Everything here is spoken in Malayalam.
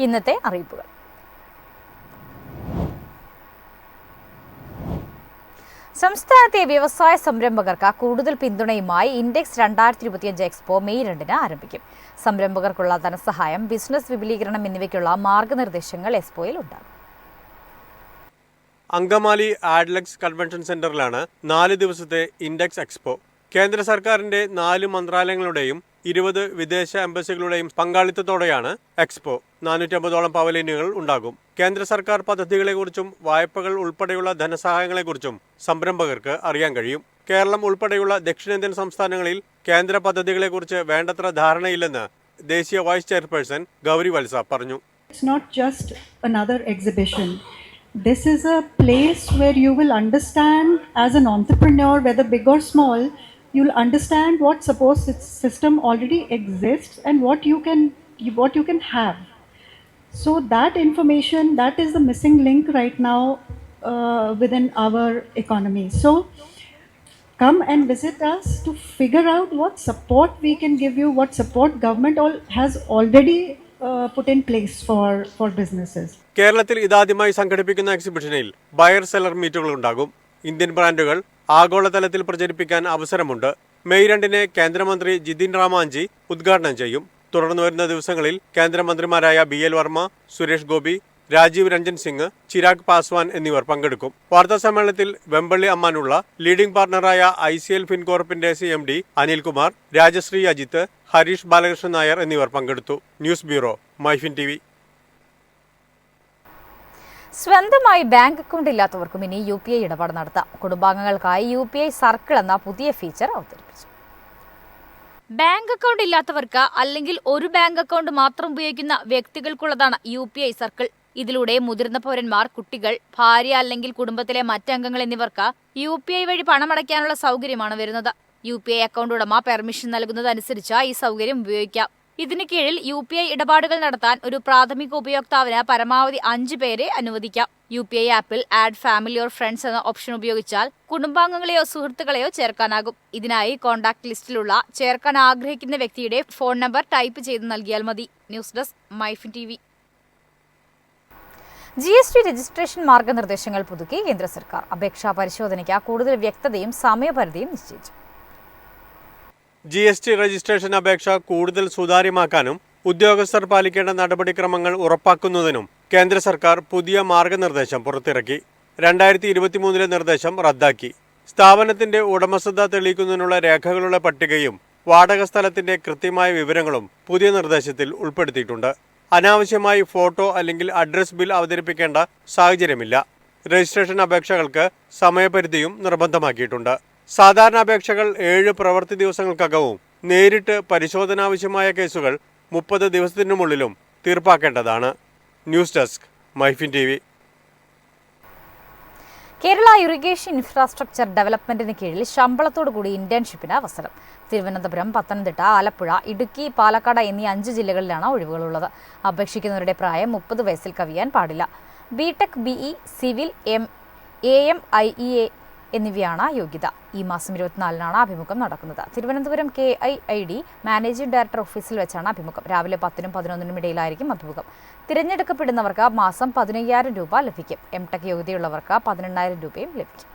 ഇന്നത്തെ അറിയിപ്പുകൾ. സംസ്ഥാനത്തെ വ്യവസായ സംരംഭകർക്ക് കൂടുതൽ പിന്തുണയുമായി ഇൻഡെക്സ് 2025 എക്സ്പോ മെയ് 2 ആരംഭിക്കും. സംരംഭകർക്കുള്ള ധനസഹായം, ബിസിനസ് വിപുലീകരണം എന്നിവയ്ക്കുള്ള മാർഗനിർദ്ദേശങ്ങൾ എക്സ്പോയിൽ ഉണ്ടാകും. അങ്കമാലി ആഡ്ലക്സ് കൺവെൻഷൻ സെന്ററിലാണ് 4 ദിവസത്തെ ഇൻഡെക്സ് എക്സ്പോ. കേന്ദ്ര സർക്കാരിന്റെ 4 മന്ത്രാലയങ്ങളുടെയും 20 വിദേശ എംബസികളുടെയും പങ്കാളിത്തത്തോടെയാണ് എക്സ്പോ. 450ഓളം പവലിയനുകൾ ഉണ്ടാകും. കേന്ദ്ര സർക്കാർ പദ്ധതികളെക്കുറിച്ചും വായ്പകൾ ഉൾപ്പെടെയുള്ള ധനസഹായങ്ങളെക്കുറിച്ചും സംരംഭകർക്ക് അറിയാൻ കഴിയും. കേരളം ഉൾപ്പെടെയുള്ള ദക്ഷിണേന്ത്യൻ സംസ്ഥാനങ്ങളിൽ കേന്ദ്ര പദ്ധതികളെക്കുറിച്ച് വേണ്ടത്ര ധാരണയില്ലെന്ന് ദേശീയ വൈസ് ചെയർപേഴ്സൺ ഗൗരി വത്സ പറഞ്ഞു. It's not just another exhibition. This is a place where you will understand as an entrepreneur, whether big or small, you'll understand what support system already exists and what you can have. So that information, that is the missing link right now within our economy. So come and visit us to figure out what support we can give you, what support government has already put in place for businesses. കേരളത്തിൽ ഇതാദ്യമായി സംഘടിപ്പിക്കുന്ന എക്സിബിഷനിൽ ബയർ സെല്ലർ മീറ്റുകൾ ഉണ്ടാകും. ഇന്ത്യൻ ബ്രാൻഡുകൾ ആഗോളതലത്തിൽ പ്രചരിപ്പിക്കാൻ അവസരമുണ്ട്. മെയ് 2 കേന്ദ്രമന്ത്രി ജിതിൻ റാമാഞ്ചി ഉദ്ഘാടനം ചെയ്യും. തുടർന്ന് വരുന്ന ദിവസങ്ങളിൽ കേന്ദ്രമന്ത്രിമാരായ BL വർമ്മ, സുരേഷ് ഗോപി, രാജീവ് രഞ്ജൻ സിംഗ്, ചിരാഗ് പാസ്വാൻ എന്നിവർ പങ്കെടുക്കും. വാർത്താ സമ്മേളനത്തിൽ വെമ്പള്ളി അമ്മാനുള്ള ലീഡിംഗ് പാർട്ണറായ ICL ഫിൻകോർപ്പിന്റെ CMD അനിൽകുമാർ, രാജശ്രീ അജിത്ത്, ഹരീഷ് ബാലകൃഷ്ണൻ നായർ എന്നിവർ പങ്കെടുത്തു. News bureau, MyFin TV. സ്വന്തമായി ബാങ്ക് അക്കൗണ്ട് ഇല്ലാത്തവർക്കും ഇനി UPI ഇടപാട് നടത്താം. കുടുംബാംഗങ്ങൾക്കായി UPI സർക്കിൾ എന്ന പുതിയ ഫീച്ചർ അവതരിപ്പിച്ചു. ബാങ്ക് അക്കൗണ്ട് ഇല്ലാത്തവർക്ക് അല്ലെങ്കിൽ ഒരു ബാങ്ക് അക്കൗണ്ട് മാത്രം ഉപയോഗിക്കുന്ന വ്യക്തികൾക്കുള്ളതാണ് UPI സർക്കിൾ. ഇതിലൂടെ മുതിർന്ന പൗരന്മാർ, കുട്ടികൾ, ഭാര്യ അല്ലെങ്കിൽ കുടുംബത്തിലെ മറ്റംഗങ്ങൾ എന്നിവർക്ക് UPI വഴി പണമടയ്ക്കാനുള്ള സൗകര്യമാണ് വരുന്നത്. UPI അക്കൗണ്ട് ഉടമ പെർമിഷൻ നൽകുന്നതനുസരിച്ച് ഈ സൗകര്യം ഉപയോഗിക്കാം. ഇതിന് കീഴിൽ UPI ഇടപാടുകൾ നടത്താൻ ഒരു പ്രാഥമിക ഉപയോക്താവിന് പരമാവധി 5 പേരെ അനുവദിക്കാം. UPI ആപ്പിൽ ആഡ് ഫാമിലി ഓർ ഫ്രണ്ട്സ് എന്ന ഓപ്ഷൻ ഉപയോഗിച്ചാൽ കുടുംബാംഗങ്ങളെയോ സുഹൃത്തുക്കളെയോ ചേർക്കാനാകും. ഇതിനായി കോൺടാക്ട് ലിസ്റ്റിലുള്ള ചേർക്കാൻ ആഗ്രഹിക്കുന്ന വ്യക്തിയുടെ ഫോൺ നമ്പർ ടൈപ്പ് ചെയ്ത് നൽകിയാൽ മതി. News desk, MyFin TV. GST registration മാർഗനിർദ്ദേശങ്ങൾ പുതുക്കി കേന്ദ്ര സർക്കാർ. അപേക്ഷാ പരിശോധനയ്ക്ക് കൂടുതൽ വ്യക്തതയും സമയപരിധിയും നിശ്ചയിച്ചു. GST രജിസ്ട്രേഷൻ അപേക്ഷ കൂടുതൽ സുതാര്യമാക്കാനും ഉദ്യോഗസ്ഥർ പാലിക്കേണ്ട നടപടിക്രമങ്ങൾ ഉറപ്പാക്കുന്നതിനും കേന്ദ്ര സർക്കാർ പുതിയ മാർഗനിർദ്ദേശം പുറത്തിറക്കി. 2023 നിർദ്ദേശം റദ്ദാക്കി. സ്ഥാപനത്തിന്റെ ഉടമസ്ഥത തെളിയിക്കുന്നതിനുള്ള രേഖകളുടെ പട്ടികയും വാടക സ്ഥലത്തിന്റെ കൃത്യമായ വിവരങ്ങളും പുതിയ നിർദ്ദേശത്തിൽ ഉൾപ്പെടുത്തിയിട്ടുണ്ട്. അനാവശ്യമായി ഫോട്ടോ അല്ലെങ്കിൽ അഡ്രസ് ബിൽ അവതരിപ്പിക്കേണ്ട സാഹചര്യമില്ല. രജിസ്ട്രേഷൻ അപേക്ഷകൾക്ക് സമയപരിധിയും നിർബന്ധമാക്കിയിട്ടുണ്ട്. സാധാരണ അപേക്ഷകൾ 7 പ്രവൃത്തി ദിവസങ്ങൾക്കകവും നേരിട്ട് പരിശോധനാവശ്യമായ കേസുകൾ 30 ദിവസത്തിനുള്ളിലും തീർപ്പാക്കേണ്ടതാണ്. News desk, MyFin TV. Kerala irrigation infrastructure ഡെവലപ്മെന്റിന് കീഴിൽ ശമ്പളത്തോടുകൂടി ഇന്റേൺഷിപ്പിന് അവസരം. തിരുവനന്തപുരം, പത്തനംതിട്ട, ആലപ്പുഴ, ഇടുക്കി, പാലക്കാട് എന്നീ 5 ജില്ലകളിലാണ് ഒഴിവുകളുള്ളത്. അപേക്ഷിക്കുന്നവരുടെ പ്രായം 30 വയസ്സിൽ കവിയാൻ പാടില്ല. BTech, BE, civil, AM, IEA എന്നിവയാണ് യോഗ്യത. ഈ മാസം 24-നാണ് അഭിമുഖം നടക്കുന്നത്. തിരുവനന്തപുരം KIID മാനേജിംഗ് ഡയറക്ടർ ഓഫീസിൽ വെച്ചാണ് അഭിമുഖം. രാവിലെ 10-നും 11-നും ഇടയിലായിരിക്കും അഭിമുഖം. തിരഞ്ഞെടുക്കപ്പെടുന്നവർക്ക് മാസം 15,000 രൂപ ലഭിക്കും. MTech യോഗ്യതയുള്ളവർക്ക് 18,000 രൂപയും ലഭിക്കും.